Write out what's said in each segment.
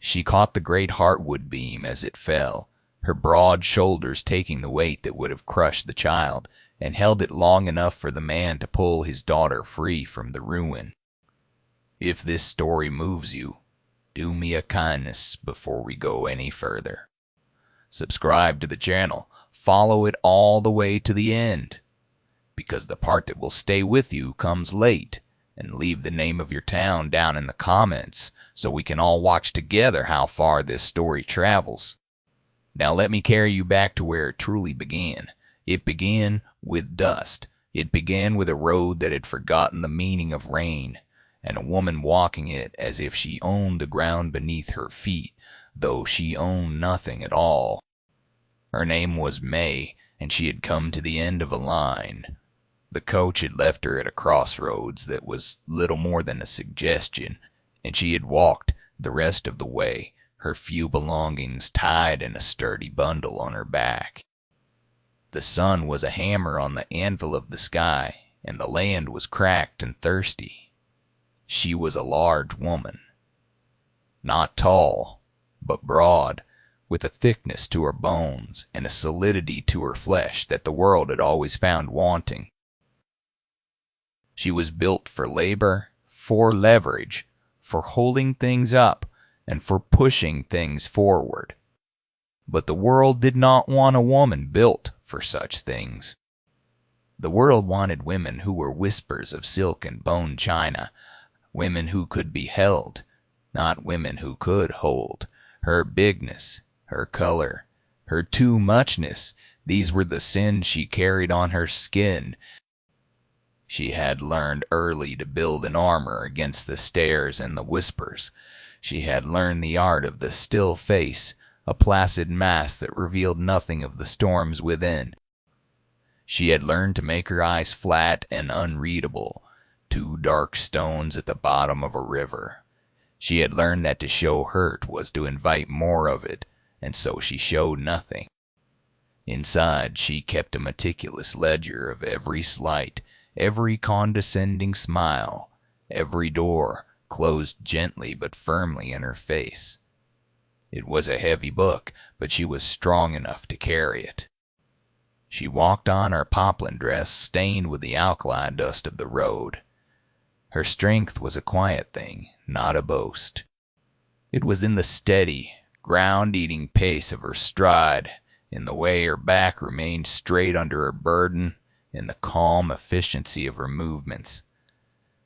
She caught the great heartwood beam as it fell, her broad shoulders taking the weight that would have crushed the child, and held it long enough for the man to pull his daughter free from the ruin. If this story moves you, do me a kindness before we go any further. Subscribe to the channel, follow it all the way to the end, because the part that will stay with you comes late, and leave the name of your town down in the comments so we can all watch together how far this story travels. Now let me carry you back to where it truly began. It began with dust. It began with a road that had forgotten the meaning of rain, and a woman walking it as if she owned the ground beneath her feet, though she owned nothing at all. Her name was May, and she had come to the end of a line. The coach had left her at a crossroads that was little more than a suggestion, and she had walked the rest of the way, her few belongings tied in a sturdy bundle on her back. The sun was a hammer on the anvil of the sky, and the land was cracked and thirsty. She was a large woman, not tall, but broad, with a thickness to her bones and a solidity to her flesh that the world had always found wanting. She was built for labor, for leverage, for holding things up, and for pushing things forward. But the world did not want a woman built for such things. The world wanted women who were whispers of silk and bone china, women who could be held, not women who could hold. Her bigness, her color, her too muchness, these were the sins she carried on her skin. She had learned early to build an armor against the stares and the whispers. She had learned the art of the still face, a placid mask that revealed nothing of the storms within. She had learned to make her eyes flat and unreadable, two dark stones at the bottom of a river. She had learned that to show hurt was to invite more of it, and so she showed nothing. Inside, she kept a meticulous ledger of every slight, every condescending smile, every door closed gently but firmly in her face. It was a heavy book, but she was strong enough to carry it. She walked on her poplin dress stained with the alkali dust of the road. Her strength was a quiet thing, not a boast. It was in the steady, ground-eating pace of her stride, in the way her back remained straight under her burden, in the calm efficiency of her movements.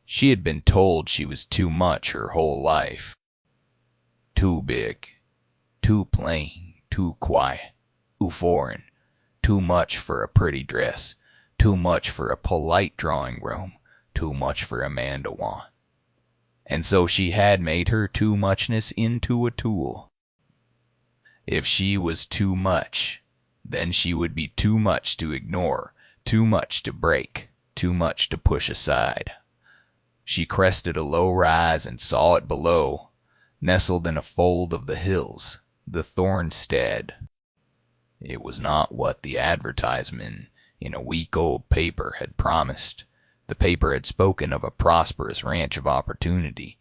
She had been told she was too much her whole life. Too big, too plain, too quiet, too foreign, too much for a pretty dress, too much for a polite drawing room, too much for a man to want. And so she had made her too muchness into a tool. If she was too much, then she would be too much to ignore, too much to break, too much to push aside. She crested a low rise and saw it below, nestled in a fold of the hills, the Thornstead. It was not what the advertisement in a week-old paper had promised. The paper had spoken of a prosperous ranch of opportunity.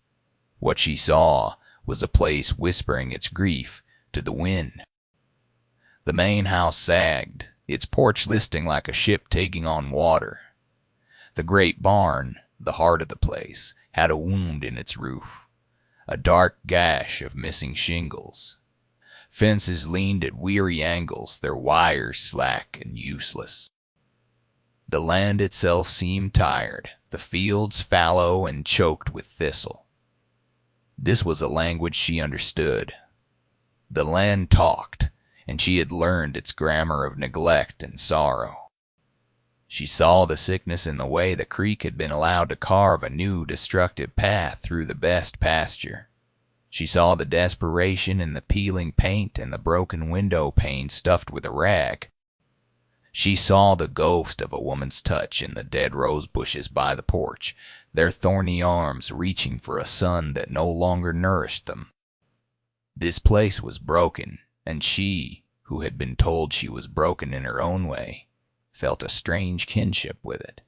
What she saw was a place whispering its grief to the wind. The main house sagged, its porch listing like a ship taking on water. The great barn, the heart of the place, had a wound in its roof, a dark gash of missing shingles. Fences leaned at weary angles, their wires slack and useless. The land itself seemed tired, the fields fallow and choked with thistle. This was a language she understood. The land talked, and she had learned its grammar of neglect and sorrow. She saw the sickness in the way the creek had been allowed to carve a new destructive path through the best pasture. She saw the desperation in the peeling paint and the broken window pane stuffed with a rag. She saw the ghost of a woman's touch in the dead rose bushes by the porch, their thorny arms reaching for a sun that no longer nourished them. This place was broken, and she, who had been told she was broken in her own way, felt a strange kinship with it.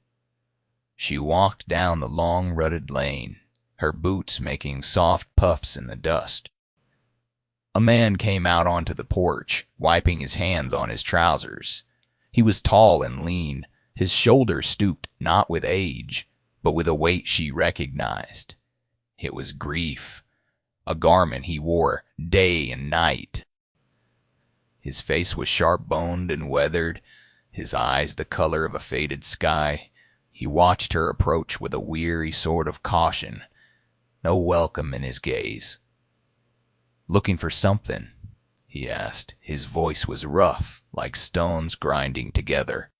She walked down the long rutted lane, her boots making soft puffs in the dust. A man came out onto the porch, wiping his hands on his trousers. He was tall and lean, his shoulders stooped not with age, but with a weight she recognized. It was grief, a garment he wore day and night. His face was sharp-boned and weathered, his eyes the color of a faded sky. He watched her approach with a weary sort of caution, no welcome in his gaze. "Looking for something?" he asked. His voice was rough, like stones grinding together.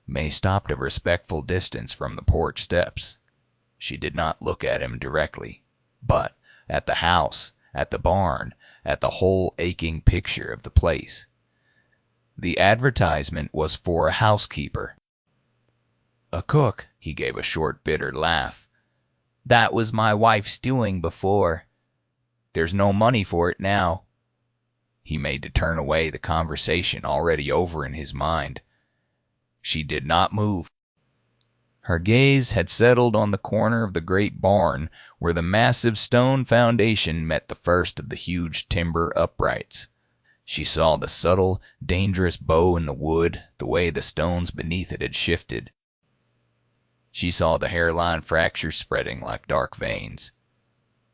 May stopped a respectful distance from the porch steps. She did not look at him directly, but at the house, at the barn, at the whole aching picture of the place. The advertisement was for a housekeeper. "A cook," he gave a short, bitter laugh. "That was my wife's doing before. There's no money for it now." He made to turn away, the conversation already over in his mind. She did not move. Her gaze had settled on the corner of the great barn where the massive stone foundation met the first of the huge timber uprights. She saw the subtle, dangerous bow in the wood, the way the stones beneath it had shifted. She saw the hairline fractures spreading like dark veins.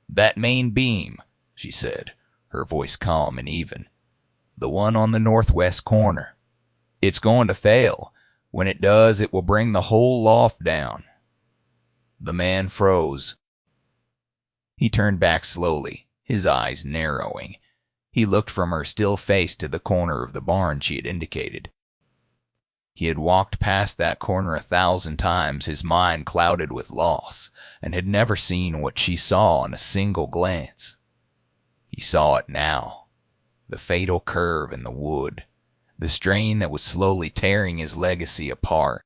"That main beam," she said, her voice calm and even. "The one on the northwest corner. It's going to fail. When it does, it will bring the whole loft down." The man froze. He turned back slowly, his eyes narrowing. He looked from her still face to the corner of the barn she had indicated. He had walked past that corner 1,000 times, his mind clouded with loss, and had never seen what she saw in a single glance. He saw it now, the fatal curve in the wood, the strain that was slowly tearing his legacy apart.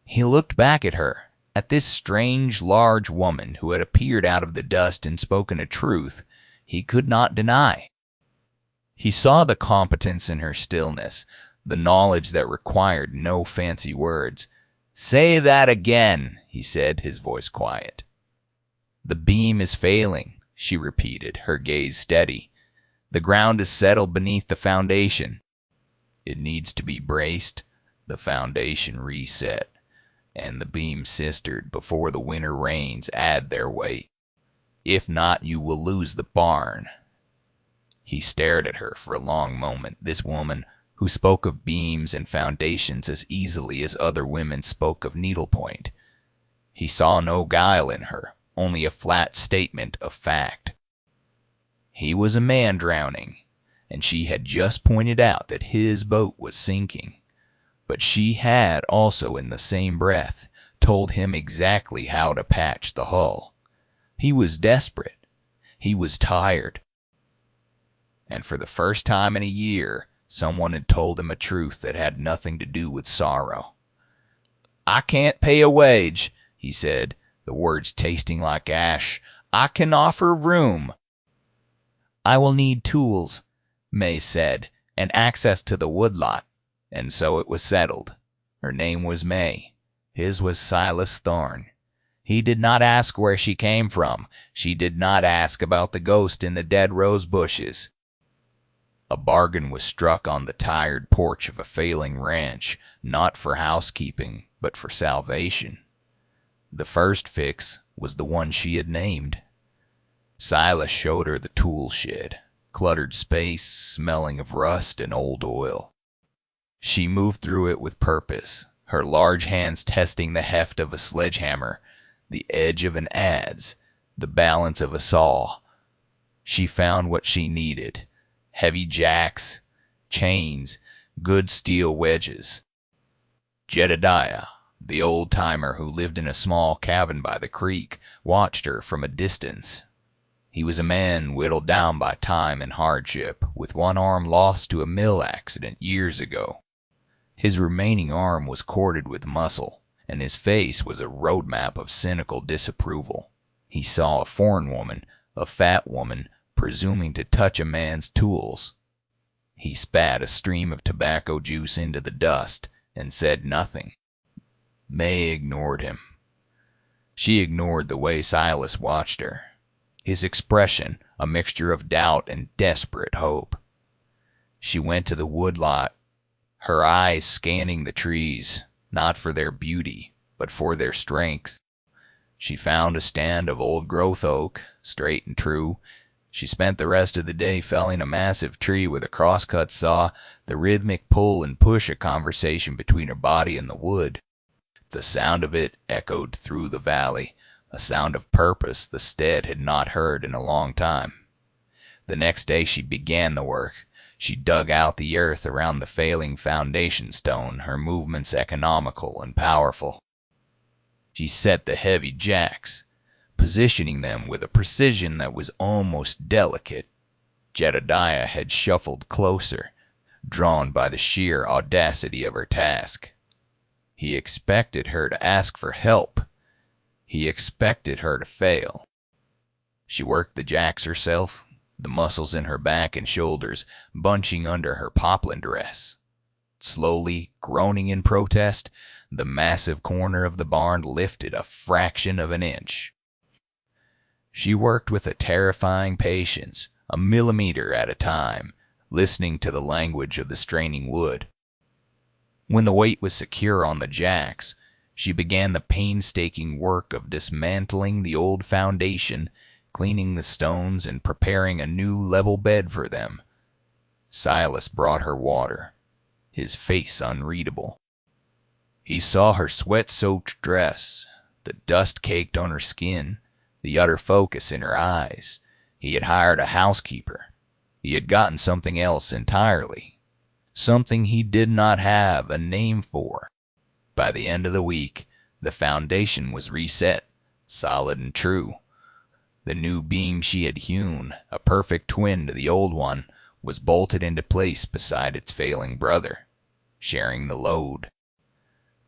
He looked back at her, at this strange, large woman who had appeared out of the dust and spoken a truth he could not deny. He saw the competence in her stillness, the knowledge that required no fancy words. "Say that again," he said, his voice quiet. "The beam is failing," she repeated, her gaze steady. "The ground is settled beneath the foundation. It needs to be braced, the foundation reset, and the beam sistered before the winter rains add their weight. If not, you will lose the barn." He stared at her for a long moment, this woman who spoke of beams and foundations as easily as other women spoke of needlepoint. He saw no guile in her, only a flat statement of fact. He was a man drowning, and she had just pointed out that his boat was sinking. But she had also in the same breath told him exactly how to patch the hull. He was desperate. He was tired. And for the first time in a year, someone had told him a truth that had nothing to do with sorrow. "I can't pay a wage," he said, the words tasting like ash. "I can offer room." "I will need tools," May said, "and access to the woodlot." And so it was settled. Her name was May. His was Silas Thorne. He did not ask where she came from. She did not ask about the ghost in the dead rose bushes. A bargain was struck on the tired porch of a failing ranch, not for housekeeping, but for salvation. The first fix was the one she had named. Silas showed her the tool shed, cluttered space smelling of rust and old oil. She moved through it with purpose, her large hands testing the heft of a sledgehammer, the edge of an adze, the balance of a saw. She found what she needed: heavy jacks, chains, good steel wedges. Jedediah, the old-timer who lived in a small cabin by the creek, watched her from a distance. He was a man whittled down by time and hardship, with one arm lost to a mill accident years ago. His remaining arm was corded with muscle, and his face was a roadmap of cynical disapproval. He saw a foreign woman, a fat woman, presuming to touch a man's tools. He spat a stream of tobacco juice into the dust and said nothing. May ignored him. She ignored the way Silas watched her. his expression a mixture of doubt and desperate hope. She went to the woodlot, her eyes scanning the trees, not for their beauty, but for their strength. She found a stand of old-growth oak, straight and true. She spent the rest of the day felling a massive tree with a crosscut saw, the rhythmic pull and push a conversation between her body and the wood. The sound of it echoed through the valley, a sound of purpose the stead had not heard in a long time. The next day she began the work. She dug out the earth around the failing foundation stone, her movements economical and powerful. She set the heavy jacks, positioning them with a precision that was almost delicate. Jedediah had shuffled closer, drawn by the sheer audacity of her task. He expected her to ask for help. He expected her to fail. She worked the jacks herself, the muscles in her back and shoulders bunching under her poplin dress. Slowly, groaning in protest, the massive corner of the barn lifted a fraction of an inch. She worked with a terrifying patience, a millimeter at a time, listening to the language of the straining wood. When the weight was secure on the jacks, she began the painstaking work of dismantling the old foundation, cleaning the stones, and preparing a new level bed for them. Silas brought her water, his face unreadable. He saw her sweat-soaked dress, the dust caked on her skin, the utter focus in her eyes. He had hired a housekeeper. He had gotten something else entirely, something he did not have a name for. By the end of the week, the foundation was reset, solid and true. The new beam she had hewn, a perfect twin to the old one, was bolted into place beside its failing brother, sharing the load.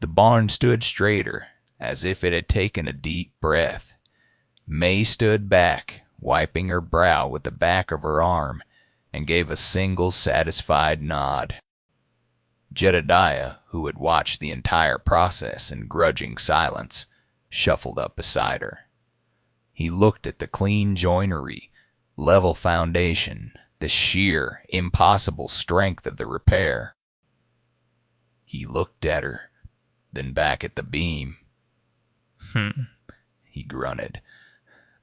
The barn stood straighter, as if it had taken a deep breath. May stood back, wiping her brow with the back of her arm, and gave a single satisfied nod. Jedediah, who had watched the entire process in grudging silence, shuffled up beside her. He looked at the clean joinery, level foundation, the sheer, impossible strength of the repair. He looked at her, then back at the beam. He grunted.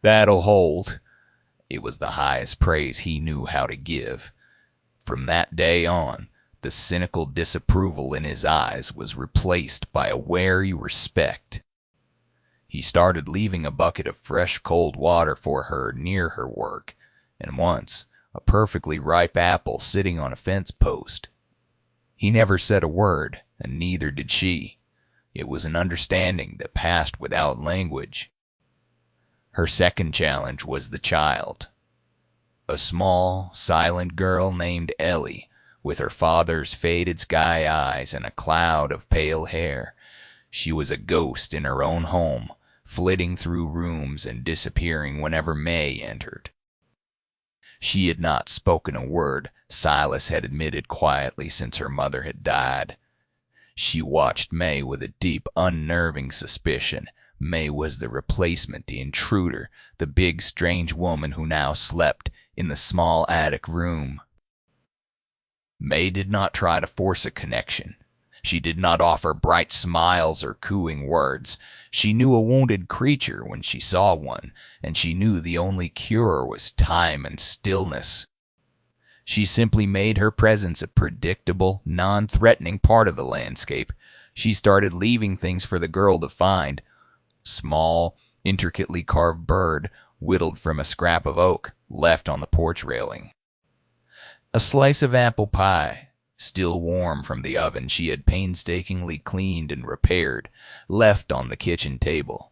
That'll hold. It was the highest praise he knew how to give. From that day on, the cynical disapproval in his eyes was replaced by a wary respect. He started leaving a bucket of fresh cold water for her near her work, and once a perfectly ripe apple sitting on a fence post. He never said a word, and neither did she. It was an understanding that passed without language. Her second challenge was the child. A small, silent girl named Ellie, with her father's faded sky eyes and a cloud of pale hair. She was a ghost in her own home, flitting through rooms and disappearing whenever May entered. She had not spoken a word, Silas had admitted quietly, since her mother had died. She watched May with a deep, unnerving suspicion. May was the replacement, the intruder, the big, strange woman who now slept in the small attic room. May did not try to force a connection. She did not offer bright smiles or cooing words. She knew a wounded creature when she saw one, and she knew the only cure was time and stillness. She simply made her presence a predictable, non-threatening part of the landscape. She started leaving things for the girl to find. Small, intricately carved bird, whittled from a scrap of oak, left on the porch railing. A slice of apple pie, still warm from the oven she had painstakingly cleaned and repaired, left on the kitchen table.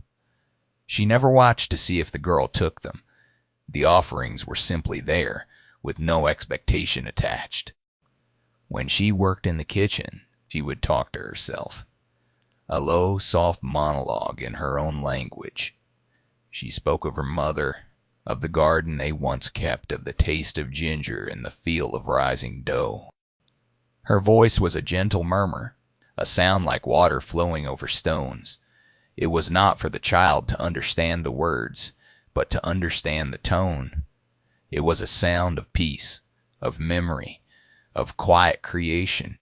She never watched to see if the girl took them. The offerings were simply there, with no expectation attached. When she worked in the kitchen, she would talk to herself. A low, soft monologue in her own language. She spoke of her mother, of the garden they once kept, of the taste of ginger and the feel of rising dough. Her voice was a gentle murmur, a sound like water flowing over stones. It was not for the child to understand the words, but to understand the tone. It was a sound of peace, of memory, of quiet creation.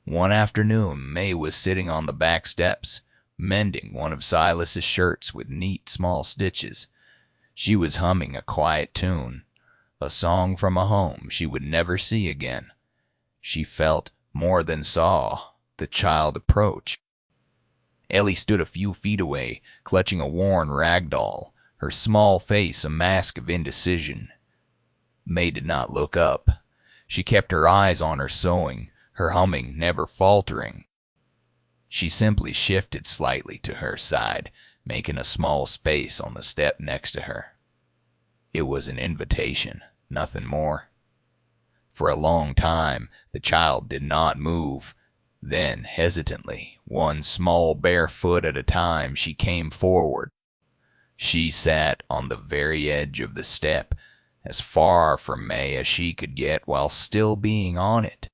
One afternoon, May was sitting on the back steps, mending one of Silas's shirts with neat small stitches. She was humming a quiet tune, a song from a home she would never see again. She felt, more than saw, the child approach. Ellie stood a few feet away, clutching a worn rag doll, her small face a mask of indecision. May did not look up. She kept her eyes on her sewing, her humming never faltering. She simply shifted slightly to her side, making a small space on the step next to her. It was an invitation, nothing more. For a long time, the child did not move. Then, hesitantly, one small bare foot at a time, she came forward. She sat on the very edge of the step, as far from May as she could get while still being on it.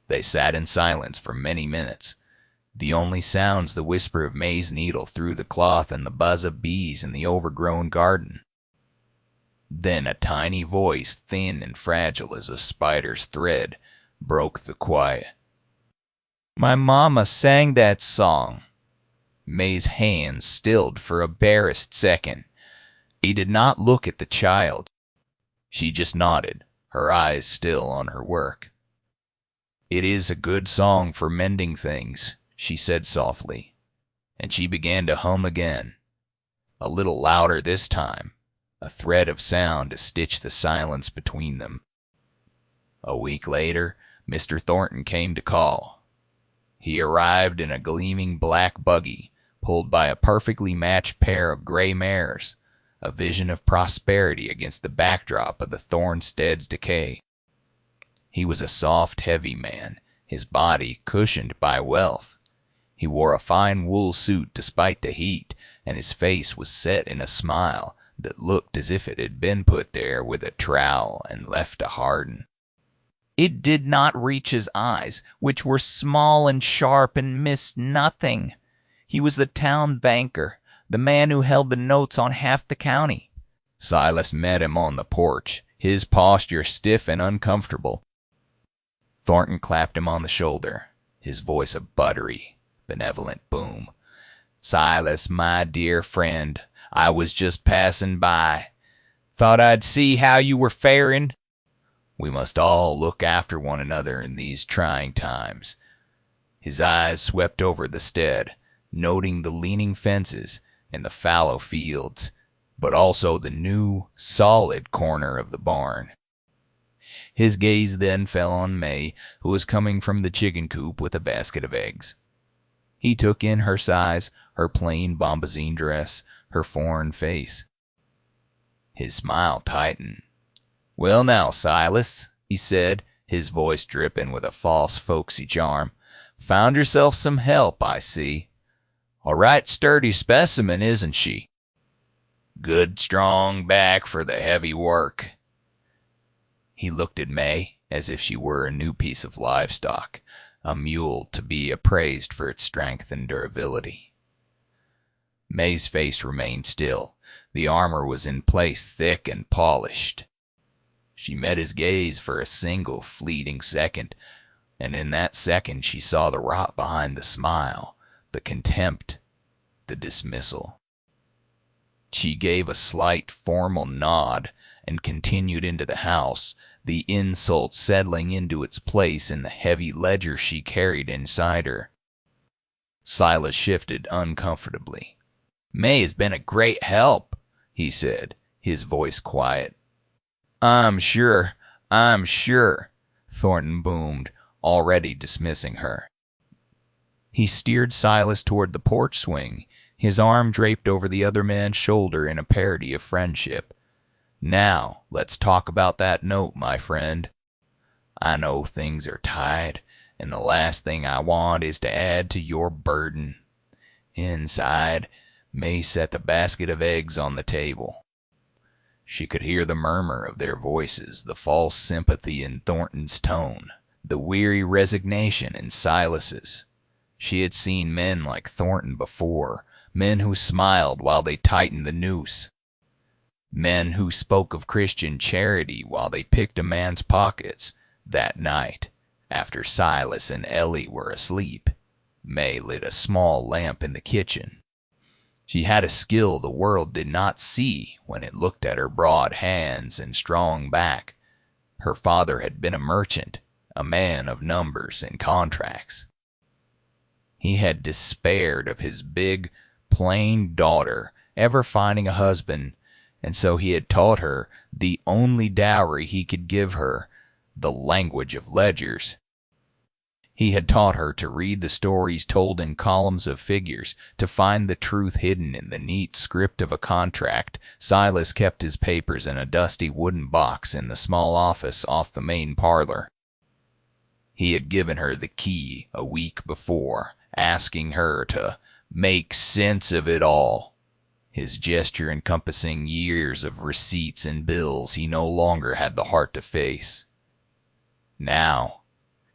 They sat in silence for many minutes, the only sounds the whisper of May's needle through the cloth and the buzz of bees in the overgrown garden. Then a tiny voice, thin and fragile as a spider's thread, broke the quiet. "My mama sang that song." May's hands stilled for a barest second. He did not look at the child. She just nodded, her eyes still on her work. "It is a good song for mending things," she said softly, and she began to hum again, a little louder this time, a thread of sound to stitch the silence between them. A week later, Mr. Thornton came to call. He arrived in a gleaming black buggy, pulled by a perfectly matched pair of gray mares, a vision of prosperity against the backdrop of the Thornstead's decay. He was a soft, heavy man, his body cushioned by wealth. He wore a fine wool suit despite the heat, and his face was set in a smile that looked as if it had been put there with a trowel and left to harden. It did not reach his eyes, which were small and sharp and missed nothing. He was the town banker, the man who held the notes on half the county. Silas met him on the porch, his posture stiff and uncomfortable. Thornton clapped him on the shoulder, his voice a buttery, benevolent boom. "Silas, my dear friend, I was just passing by. Thought I'd see how you were faring. We must all look after one another in these trying times." His eyes swept over the stead, noting the leaning fences and the fallow fields, but also the new, solid corner of the barn. His gaze then fell on May, who was coming from the chicken coop with a basket of eggs. He took in her size, her plain bombazine dress, her foreign face. His smile tightened. "Well now, Silas," he said, his voice dripping with a false folksy charm. "Found yourself some help, I see. A right sturdy specimen, isn't she? Good strong back for the heavy work." He looked at May as if she were a new piece of livestock, a mule to be appraised for its strength and durability. May's face remained still. The armor was in place, thick and polished. She met his gaze for a single fleeting second, and in that second she saw the rot behind the smile, the contempt, the dismissal. She gave a slight formal nod and continued into the house, the insult settling into its place in the heavy ledger she carried inside her. Silas shifted uncomfortably. "May has been a great help," he said, his voice quiet. I'm sure," Thornton boomed, already dismissing her. He steered Silas toward the porch swing, his arm draped over the other man's shoulder in a parody of friendship. "Now, let's talk about that note, my friend. I know things are tight, and the last thing I want is to add to your burden." Inside, May set the basket of eggs on the table. She could hear the murmur of their voices, the false sympathy in Thornton's tone, the weary resignation in Silas's. She had seen men like Thornton before, men who smiled while they tightened the noose, men who spoke of Christian charity while they picked a man's pockets. That night, after Silas and Ellie were asleep, May lit a small lamp in the kitchen. She had a skill the world did not see when it looked at her broad hands and strong back. Her father had been a merchant, a man of numbers and contracts. He had despaired of his big, plain daughter ever finding a husband, and so he had taught her the only dowry he could give her, the language of ledgers. He had taught her to read the stories told in columns of figures, to find the truth hidden in the neat script of a contract. Silas kept his papers in a dusty wooden box in the small office off the main parlor. He had given her the key a week before, asking her to make sense of it all. His gesture encompassing years of receipts and bills he no longer had the heart to face. Now,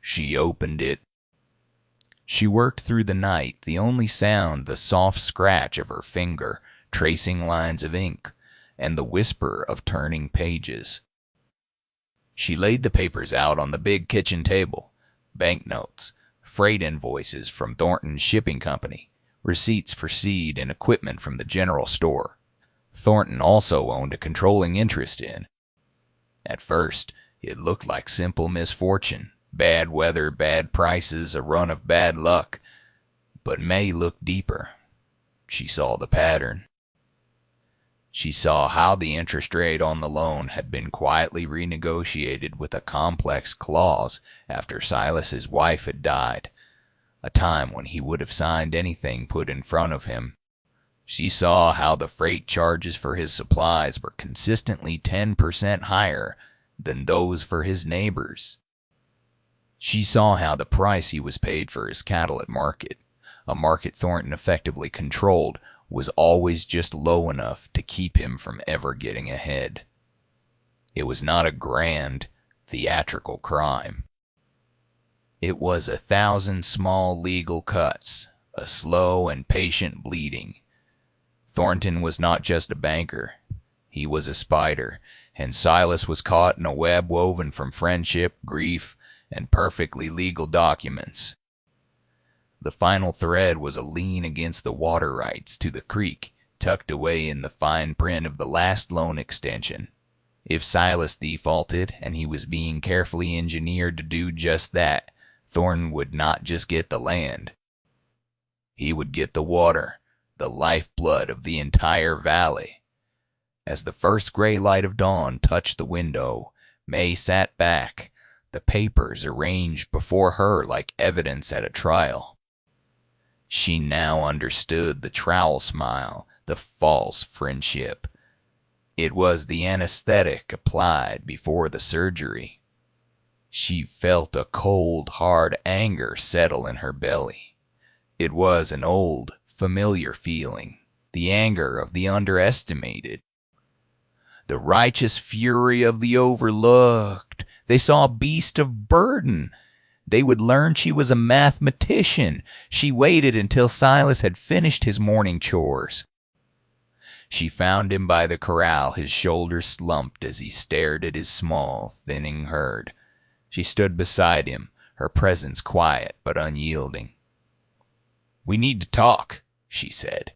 she opened it. She worked through the night, the only sound the soft scratch of her finger, tracing lines of ink, and the whisper of turning pages. She laid the papers out on the big kitchen table. Banknotes, freight invoices from Thornton's shipping company, receipts for seed and equipment from the general store. Thornton also owned a controlling interest in. At first, it looked like simple misfortune. Bad weather, bad prices, a run of bad luck. But May looked deeper. She saw the pattern. She saw how the interest rate on the loan had been quietly renegotiated with a complex clause after Silas's wife had died, a time when he would have signed anything put in front of him. She saw how the freight charges for his supplies were consistently 10% higher than those for his neighbors. She saw how the price he was paid for his cattle at market, a market Thornton effectively controlled, was always just low enough to keep him from ever getting ahead. It was not a grand, theatrical crime. It was 1,000 small legal cuts, a slow and patient bleeding. Thornton was not just a banker. He was a spider, and Silas was caught in a web woven from friendship, grief, and perfectly legal documents. The final thread was a lien against the water rights to the creek, tucked away in the fine print of the last loan extension. If Silas defaulted, and he was being carefully engineered to do just that, Thornton would not just get the land. He would get the water, the lifeblood of the entire valley. As the first gray light of dawn touched the window, May sat back, the papers arranged before her like evidence at a trial. She now understood the trowel smile, the false friendship. It was the anesthetic applied before the surgery. She felt a cold, hard anger settle in her belly. It was an old, familiar feeling, the anger of the underestimated, the righteous fury of the overlooked. They saw a beast of burden. They would learn she was a mathematician. She waited until Silas had finished his morning chores. She found him by the corral, his shoulders slumped as he stared at his small, thinning herd. She stood beside him, her presence quiet but unyielding. "We need to talk," she said.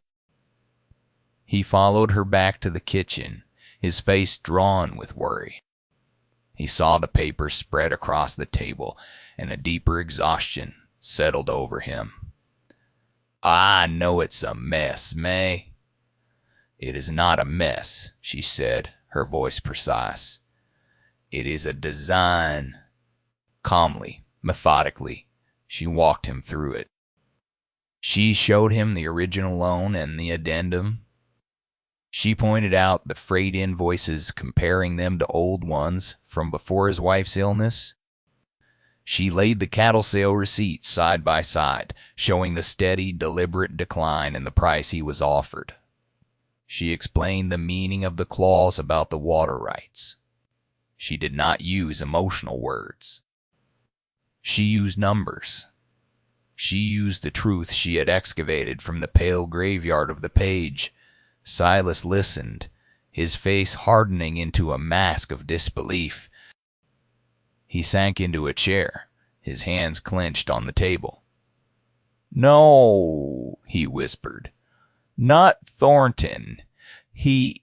He followed her back to the kitchen, his face drawn with worry. He saw the paper spread across the table, and a deeper exhaustion settled over him. "I know it's a mess, May." "It is not a mess," she said, her voice precise. "It is a design." Calmly, methodically, she walked him through it. She showed him the original loan and the addendum. She pointed out the freight invoices, comparing them to old ones from before his wife's illness. She laid the cattle sale receipts side by side, showing the steady, deliberate decline in the price he was offered. She explained the meaning of the clause about the water rights. She did not use emotional words. She used numbers. She used the truth she had excavated from the pale graveyard of the page. Silas listened, his face hardening into a mask of disbelief. He sank into a chair, his hands clenched on the table. "No," he whispered. "Not Thornton. He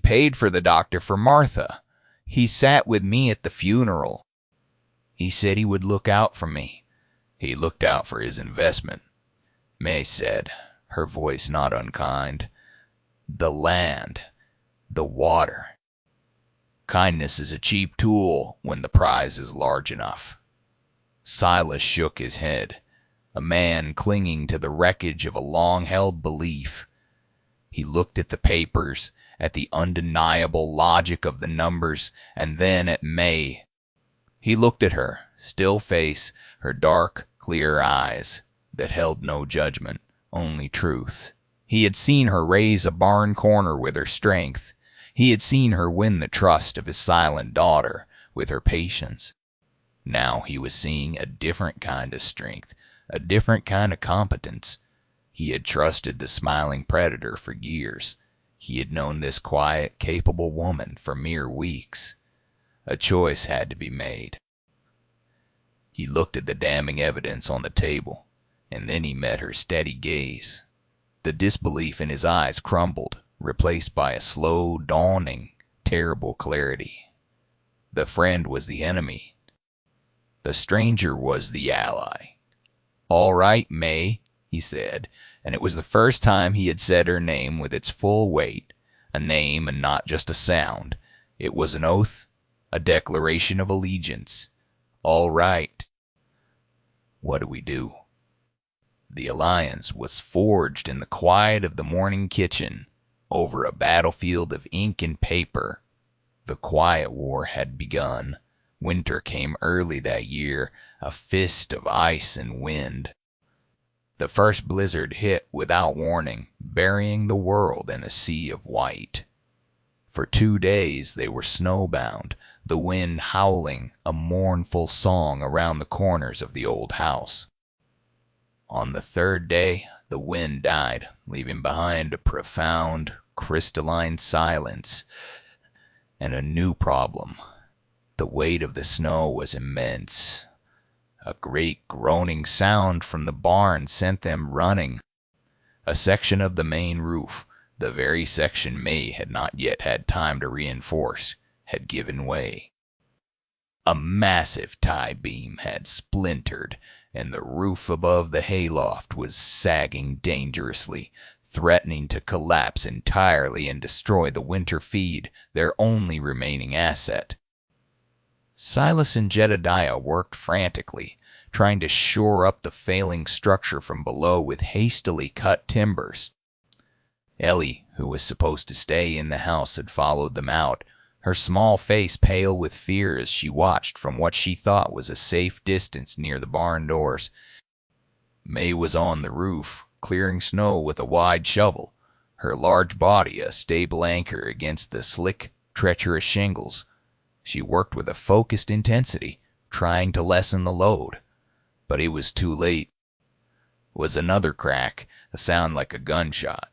paid for the doctor for Martha. He sat with me at the funeral. He said he would look out for me. He looked out for his investment," May said, her voice not unkind. "The land, the water. Kindness is a cheap tool when the prize is large enough." Silas shook his head, a man clinging to the wreckage of a long-held belief. He looked at the papers, at the undeniable logic of the numbers, and then at May. He looked at her, still face, her dark, clear eyes that held no judgment, only truth. He had seen her raise a barn corner with her strength. He had seen her win the trust of his silent daughter with her patience. Now he was seeing a different kind of strength, a different kind of competence. He had trusted the smiling predator for years. He had known this quiet, capable woman for mere weeks. A choice had to be made. He looked at the damning evidence on the table, and then he met her steady gaze. The disbelief in his eyes crumbled, replaced by a slow, dawning, terrible clarity. The friend was the enemy. The stranger was the ally. "All right, May," he said, and it was the first time he had said her name with its full weight, a name and not just a sound. It was an oath, a declaration of allegiance. "All right. What do we do?" The alliance was forged in the quiet of the morning kitchen, over a battlefield of ink and paper. The quiet war had begun. Winter came early that year, a fist of ice and wind. The first blizzard hit without warning, burying the world in a sea of white. For 2 days they were snowbound, the wind howling a mournful song around the corners of the old house. On the 3rd day, the wind died, leaving behind a profound, crystalline silence and a new problem. The weight of the snow was immense. A great groaning sound from the barn sent them running. A section of the main roof, the very section May had not yet had time to reinforce, had given way. A massive tie beam had splintered, and the roof above the hayloft was sagging dangerously, threatening to collapse entirely and destroy the winter feed, their only remaining asset. Silas and Jedediah worked frantically, trying to shore up the failing structure from below with hastily cut timbers. Ellie, who was supposed to stay in the house, had followed them out, her small face pale with fear as she watched from what she thought was a safe distance near the barn doors. May was on the roof, clearing snow with a wide shovel, her large body a stable anchor against the slick, treacherous shingles. She worked with a focused intensity, trying to lessen the load. But it was too late. It was another crack, a sound like a gunshot,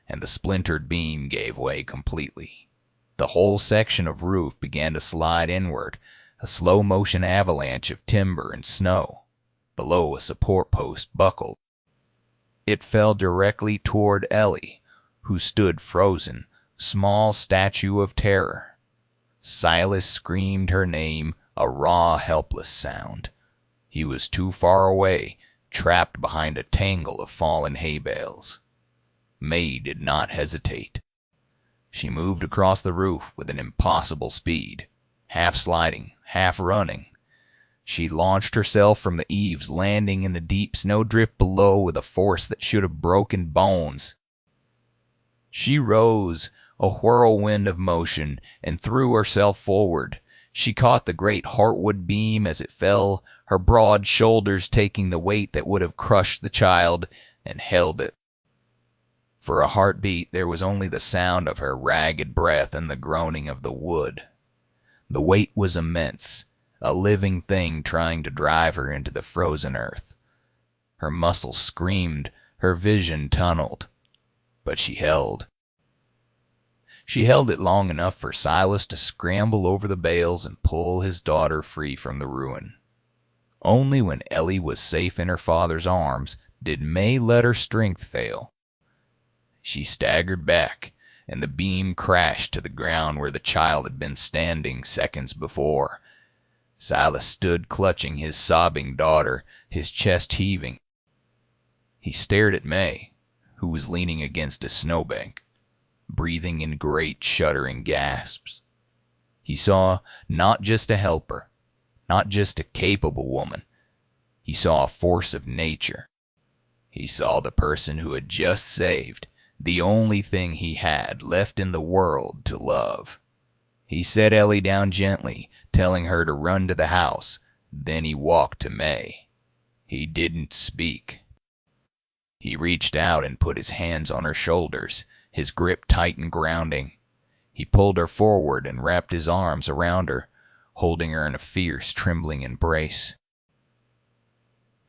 and the splintered beam gave way completely. The whole section of roof began to slide inward, a slow-motion avalanche of timber and snow. Below, a support post buckled. It fell directly toward Ellie, who stood frozen, small statue of terror. Silas screamed her name, a raw, helpless sound. He was too far away, trapped behind a tangle of fallen hay bales. May did not hesitate. She moved across the roof with an impossible speed, half sliding, half running. She launched herself from the eaves, landing in the deep snowdrift below with a force that should have broken bones. She rose, a whirlwind of motion, and threw herself forward. She caught the great heartwood beam as it fell, her broad shoulders taking the weight that would have crushed the child, and held it. For a heartbeat, there was only the sound of her ragged breath and the groaning of the wood. The weight was immense, a living thing trying to drive her into the frozen earth. Her muscles screamed, her vision tunneled. But she held. She held it long enough for Silas to scramble over the bales and pull his daughter free from the ruin. Only when Ellie was safe in her father's arms did May let her strength fail. She staggered back, and the beam crashed to the ground where the child had been standing seconds before. Silas stood clutching his sobbing daughter, his chest heaving. He stared at May, who was leaning against a snowbank, breathing in great shuddering gasps. He saw not just a helper, not just a capable woman. He saw a force of nature. He saw the person who had just saved the only thing he had left in the world to love. He set Ellie down gently, telling her to run to the house. Then he walked to May. He didn't speak. He reached out and put his hands on her shoulders, his grip tight and grounding. He pulled her forward and wrapped his arms around her, holding her in a fierce, trembling embrace.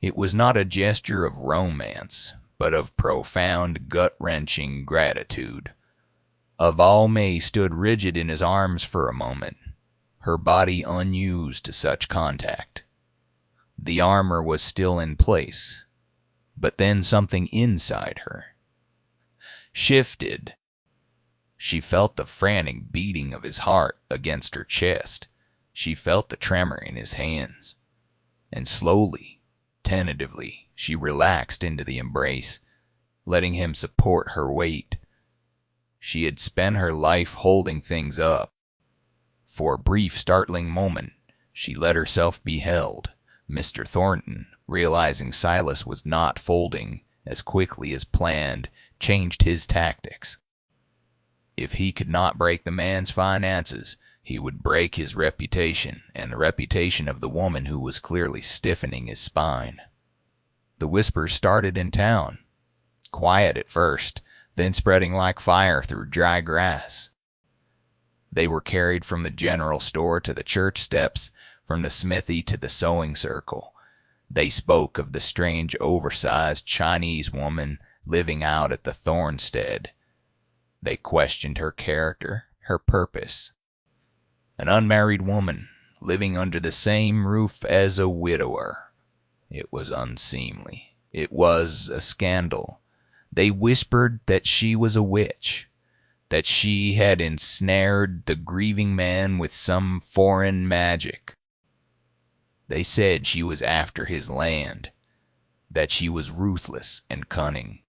It was not a gesture of romance, but of profound, gut-wrenching gratitude. Aval May stood rigid in his arms for a moment, her body unused to such contact. The armor was still in place, but then something inside her shifted. She felt the frantic beating of his heart against her chest. She felt the tremor in his hands. And slowly, tentatively, she relaxed into the embrace, letting him support her weight. She had spent her life holding things up. For a brief, startling moment, she let herself be held. Mr. Thornton, realizing Silas was not folding as quickly as planned, changed his tactics. If he could not break the man's finances, he would break his reputation and the reputation of the woman who was clearly stiffening his spine. The whispers started in town, quiet at first, then spreading like fire through dry grass. They were carried from the general store to the church steps, from the smithy to the sewing circle. They spoke of the strange, oversized Chinese woman living out at the Thornstead. They questioned her character, her purpose. An unmarried woman, living under the same roof as a widower. It was unseemly. It was a scandal. They whispered that she was a witch, that she had ensnared the grieving man with some foreign magic. They said she was after his land, that she was ruthless and cunning.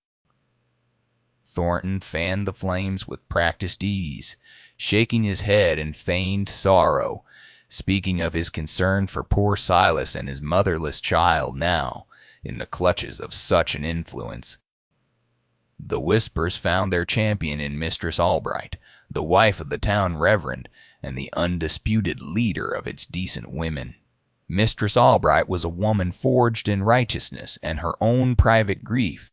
Thornton fanned the flames with practiced ease, shaking his head in feigned sorrow, speaking of his concern for poor Silas and his motherless child now in the clutches of such an influence. The whispers found their champion in Mistress Albright, the wife of the town reverend and the undisputed leader of its decent women. Mistress Albright was a woman forged in righteousness and her own private grief.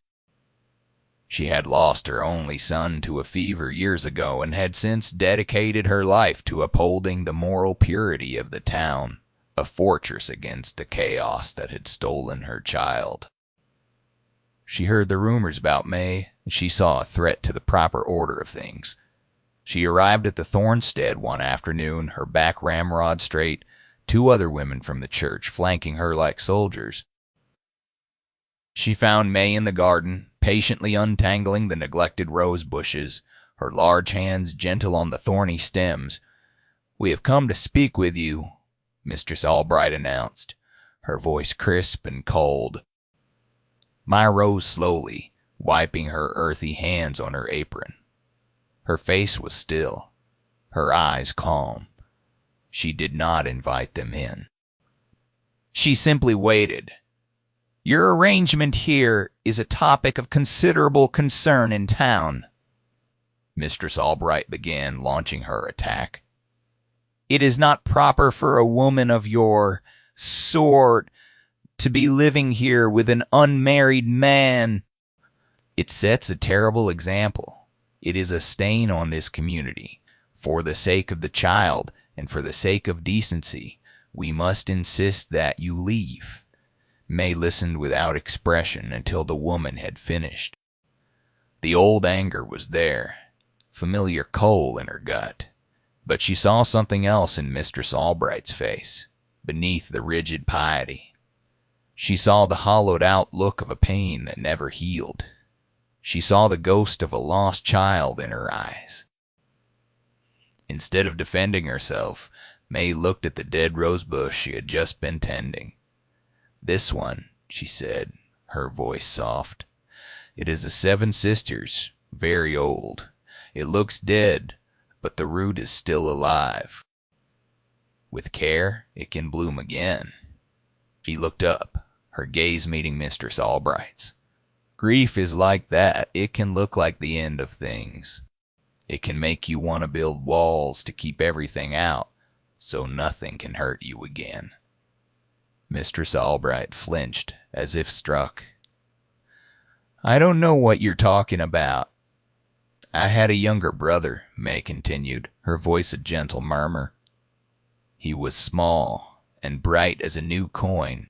She had lost her only son to a fever years ago and had since dedicated her life to upholding the moral purity of the town, a fortress against the chaos that had stolen her child. She heard the rumors about May, and she saw a threat to the proper order of things. She arrived at the Thornstead one afternoon, her back ramrod straight, 2 other women from the church flanking her like soldiers. She found May in the garden, patiently untangling the neglected rose bushes, her large hands gentle on the thorny stems. "We have come to speak with you," Mistress Albright announced, her voice crisp and cold. May rose slowly, wiping her earthy hands on her apron. Her face was still, her eyes calm. She did not invite them in. She simply waited. "Your arrangement here is a topic of considerable concern in town," Mistress Albright began, launching her attack. "It is not proper for a woman of your sort to be living here with an unmarried man. It sets a terrible example. It is a stain on this community. For the sake of the child and for the sake of decency, we must insist that you leave." May listened without expression until the woman had finished. The old anger was there, familiar coal in her gut, but she saw something else in Mistress Albright's face, beneath the rigid piety. She saw the hollowed-out look of a pain that never healed. She saw the ghost of a lost child in her eyes. Instead of defending herself, May looked at the dead rose bush she had just been tending. "This one," she said, her voice soft. "It is a Seven Sisters, very old. It looks dead, but the root is still alive. With care, it can bloom again." She looked up, her gaze meeting Mistress Albright's. "Grief is like that. It can look like the end of things. It can make you want to build walls to keep everything out, so nothing can hurt you again." Mistress Albright flinched, as if struck. "I don't know what you're talking about." "I had a younger brother," May continued, her voice a gentle murmur. "He was small and bright as a new coin.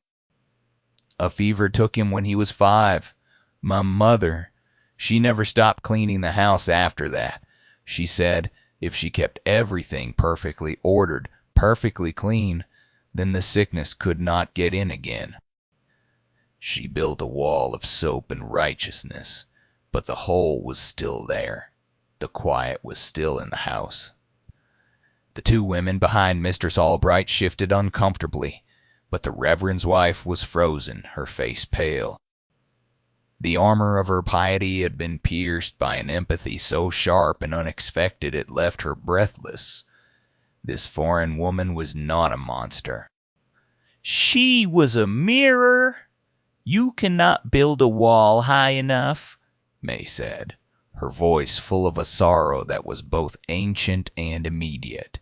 A fever took him when he was 5. My mother, she never stopped cleaning the house after that. She said if she kept everything perfectly ordered, perfectly clean, then the sickness could not get in again. She built a wall of soap and righteousness, but the hole was still there. The quiet was still in the house." The two women behind Mistress Albright shifted uncomfortably, but the Reverend's wife was frozen, her face pale. The armor of her piety had been pierced by an empathy so sharp and unexpected it left her breathless. This foreign woman was not a monster. "She was a mirror. You cannot build a wall high enough," May said, her voice full of a sorrow that was both ancient and immediate.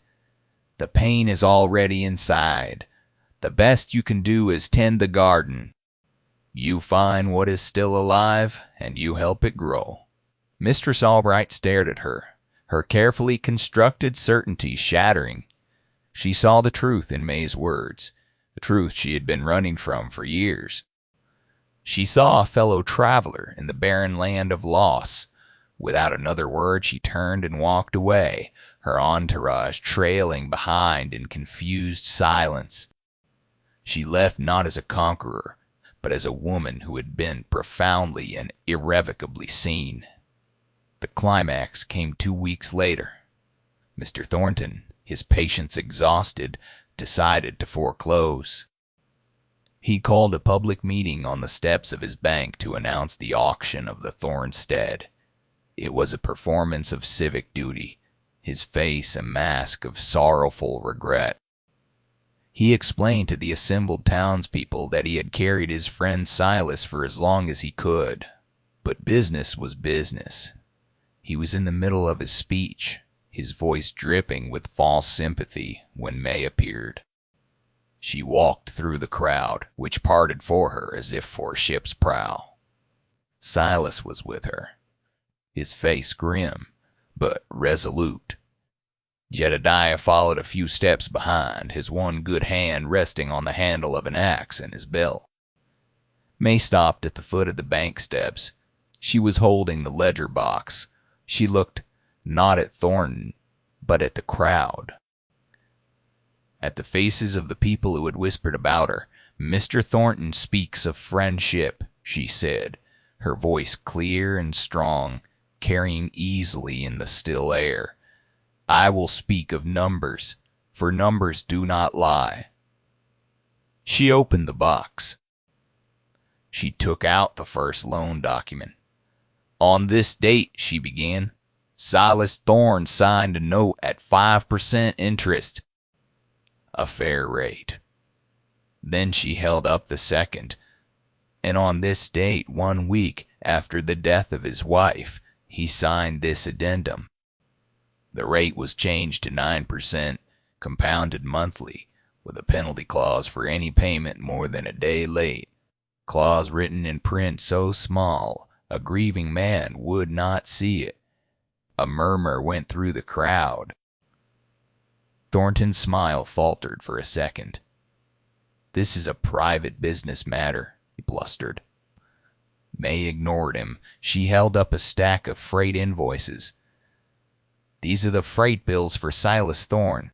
"The pain is already inside. The best you can do is tend the garden. You find what is still alive, and you help it grow." Mistress Albright stared at her, her carefully constructed certainty shattering. She saw the truth in May's words, the truth she had been running from for years. She saw a fellow traveler in the barren land of loss. Without another word, she turned and walked away, her entourage trailing behind in confused silence. She left not as a conqueror, but as a woman who had been profoundly and irrevocably seen. The climax came 2 weeks later. Mr. Thornton, his patience exhausted, decided to foreclose. He called a public meeting on the steps of his bank to announce the auction of the Thornstead. It was a performance of civic duty, his face a mask of sorrowful regret. He explained to the assembled townspeople that he had carried his friend Silas for as long as he could, but business was business. He was in the middle of his speech, his voice dripping with false sympathy, when May appeared. She walked through the crowd, which parted for her as if for a ship's prow. Silas was with her, his face grim, but resolute. Jedediah followed a few steps behind, his one good hand resting on the handle of an axe in his belt. May stopped at the foot of the bank steps. She was holding the ledger box. She looked not at Thornton, but at the crowd. At the faces of the people who had whispered about her. "Mr. Thornton speaks of friendship," she said, her voice clear and strong, carrying easily in the still air. "I will speak of numbers, for numbers do not lie." She opened the box. She took out the first loan document. "On this date," she began, "Silas Thorne signed a note at 5% interest. A fair rate." Then she held up the second. "And on this date, 1 week after the death of his wife, he signed this addendum. The rate was changed to 9%, compounded monthly, with a penalty clause for any payment more than a day late. Clause written in print so small, a grieving man would not see it." A murmur went through the crowd. Thornton's smile faltered for a second. This is a private business matter, he blustered. May ignored him. She held up a stack of freight invoices. These are the freight bills for Silas Thorne.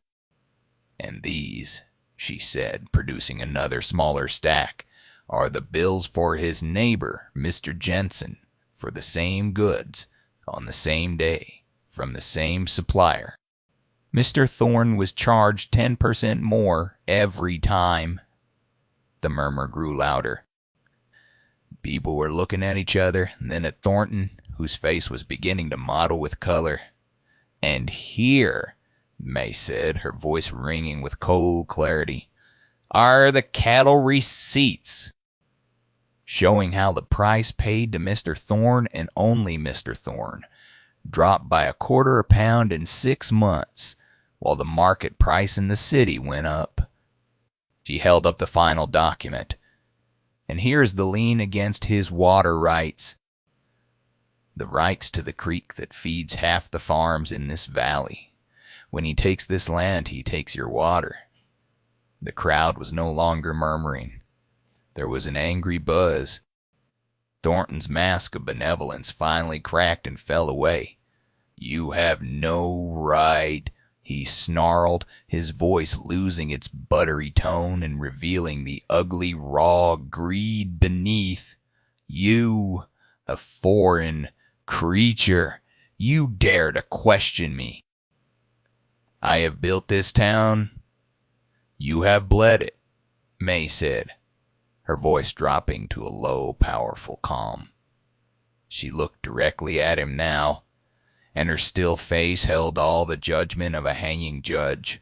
And these, she said, producing another smaller stack, are the bills for his neighbor, Mr. Jensen, for the same goods, on the same day, from the same supplier. Mr. Thorne was charged 10% more every time. The murmur grew louder. People were looking at each other, and then at Thornton, whose face was beginning to mottle with color. And here, May said, her voice ringing with cold clarity, are the cattle receipts, showing how the price paid to Mr. Thorne and only Mr. Thorne dropped by 1/4 pound in 6 months, while the market price in the city went up. She held up the final document. And here's the lien against his water rights. The rights to the creek that feeds half the farms in this valley. When he takes this land, he takes your water. The crowd was no longer murmuring. There was an angry buzz. Thornton's mask of benevolence finally cracked and fell away. You have no right, he snarled, his voice losing its buttery tone and revealing the ugly, raw greed beneath. You, a foreign creature, you dare to question me. I have built this town. You have bled it, May said, her voice dropping to a low, powerful calm. She looked directly at him now, and her still face held all the judgment of a hanging judge.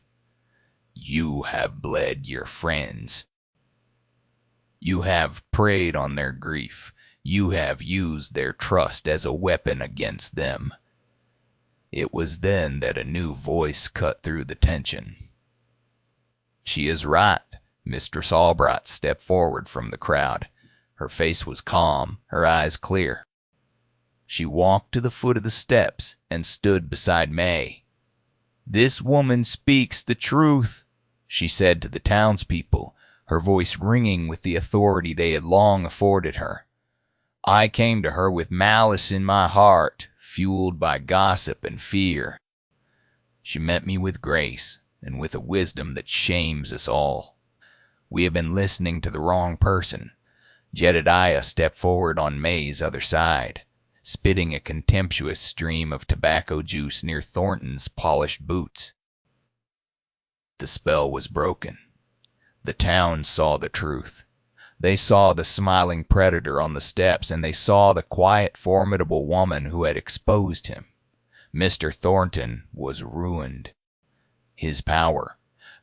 You have bled your friends. You have preyed on their grief. You have used their trust as a weapon against them. It was then that a new voice cut through the tension. She is right. Mistress Albright stepped forward from the crowd. Her face was calm, her eyes clear. She walked to the foot of the steps and stood beside May. This woman speaks the truth, she said to the townspeople, her voice ringing with the authority they had long afforded her. I came to her with malice in my heart, fueled by gossip and fear. She met me with grace and with a wisdom that shames us all. We have been listening to the wrong person. Jedediah stepped forward on May's other side, spitting a contemptuous stream of tobacco juice near Thornton's polished boots. The spell was broken. The town saw the truth. They saw the smiling predator on the steps, and they saw the quiet, formidable woman who had exposed him. Mr. Thornton was ruined. His power,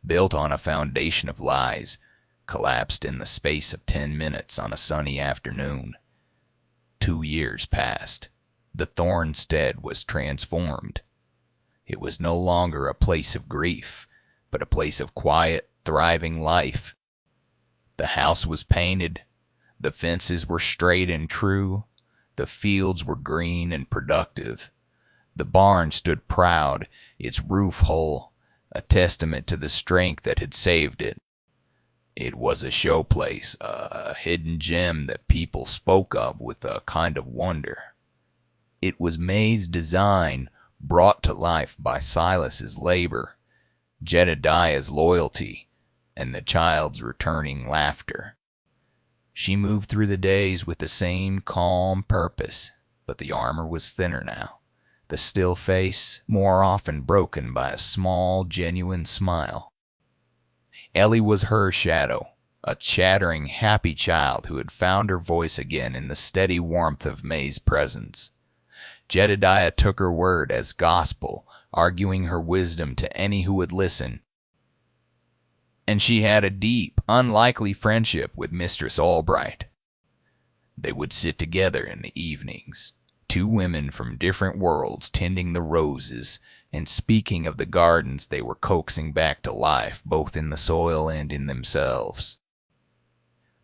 built on a foundation of lies, collapsed in the space of 10 minutes on a sunny afternoon. 2 years passed. The Thornstead was transformed. It was no longer a place of grief, but a place of quiet, thriving life. The house was painted, the fences were straight and true, the fields were green and productive. The barn stood proud, its roof whole, a testament to the strength that had saved it. It was a showplace, a hidden gem that people spoke of with a kind of wonder. It was May's design, brought to life by Silas's labor, Jedediah's loyalty, and the child's returning laughter. She moved through the days with the same calm purpose, but the armor was thinner now, the still face more often broken by a small, genuine smile. Ellie was her shadow, a chattering, happy child who had found her voice again in the steady warmth of May's presence. Jedediah took her word as gospel, arguing her wisdom to any who would listen. And she had a deep, unlikely friendship with Mistress Albright. They would sit together in the evenings, 2 women from different worlds tending the roses and speaking of the gardens they were coaxing back to life, both in the soil and in themselves.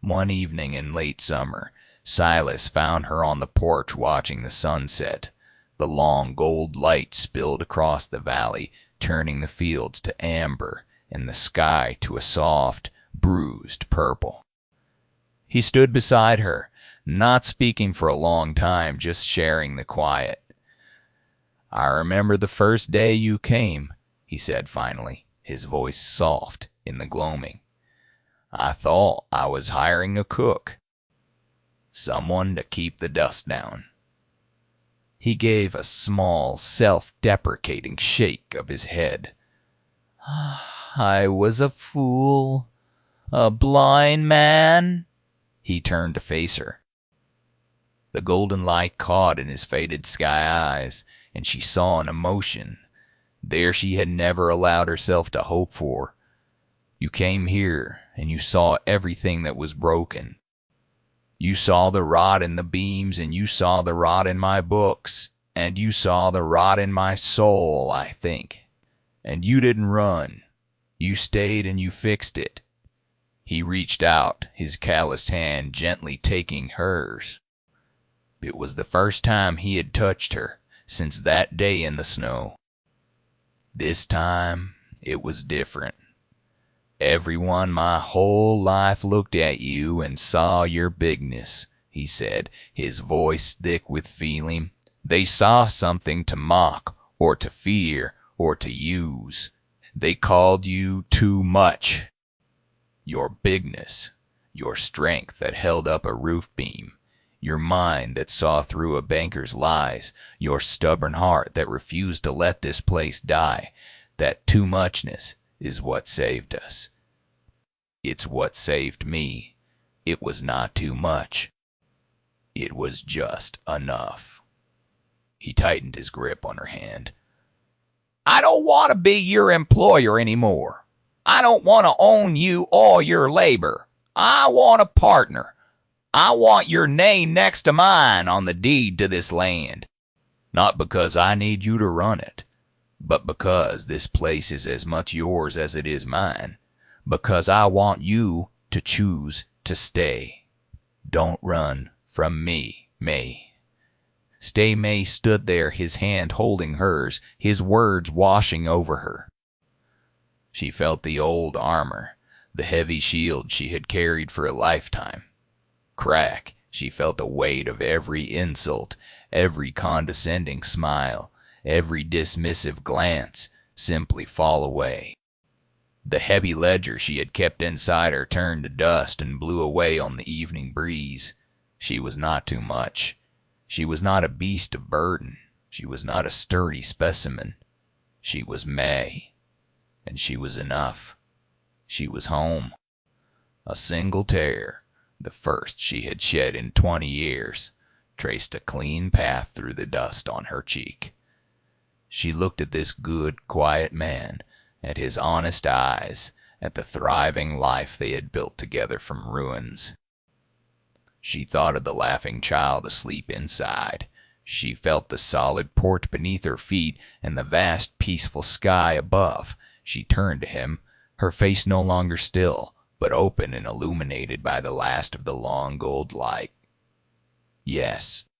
One evening in late summer, Silas found her on the porch watching the sunset. The long gold light spilled across the valley, turning the fields to amber and the sky to a soft, bruised purple. He stood beside her, not speaking for a long time, just sharing the quiet. "I remember the first day you came," he said finally, his voice soft in the gloaming. "I thought I was hiring a cook, someone to keep the dust down." He gave a small, self-deprecating shake of his head. "I was a fool, a blind man." He turned to face her. The golden light caught in his faded sky eyes, and she saw an emotion there she had never allowed herself to hope for. "You came here, and you saw everything that was broken. You saw the rot in the beams, and you saw the rot in my books, and you saw the rot in my soul, I think. And you didn't run. You stayed and you fixed it." He reached out, his calloused hand gently taking hers. It was the first time he had touched her since that day in the snow. This time, it was different. "Everyone my whole life looked at you and saw your bigness," he said, his voice thick with feeling. "They saw something to mock, or to fear, or to use. They called you too much. Your bigness, your strength that held up a roof beam, your mind that saw through a banker's lies, your stubborn heart that refused to let this place die. That too muchness is what saved us. It's what saved me. It was not too much. It was just enough." He tightened his grip on her hand. "I don't want to be your employer anymore. I don't want to own you or your labor. I want a partner. I want your name next to mine on the deed to this land. Not because I need you to run it, but because this place is as much yours as it is mine. Because I want you to choose to stay. Don't run from me, May." Stay May stood there, his hand holding hers, his words washing over her. She felt the old armor, the heavy shield she had carried for a lifetime, crack. She felt the weight of every insult, every condescending smile, every dismissive glance simply fall away. The heavy ledger she had kept inside her turned to dust and blew away on the evening breeze. She was not too much. She was not a beast of burden. She was not a sturdy specimen. She was May, and she was enough. She was home. A single tear, the first she had shed in 20 years, traced a clean path through the dust on her cheek. She looked at this good, quiet man, at his honest eyes, at the thriving life they had built together from ruins. She thought of the laughing child asleep inside. She felt the solid porch beneath her feet and the vast, peaceful sky above. She turned to him, her face no longer still, but open and illuminated by the last of the long gold light. "Yes,"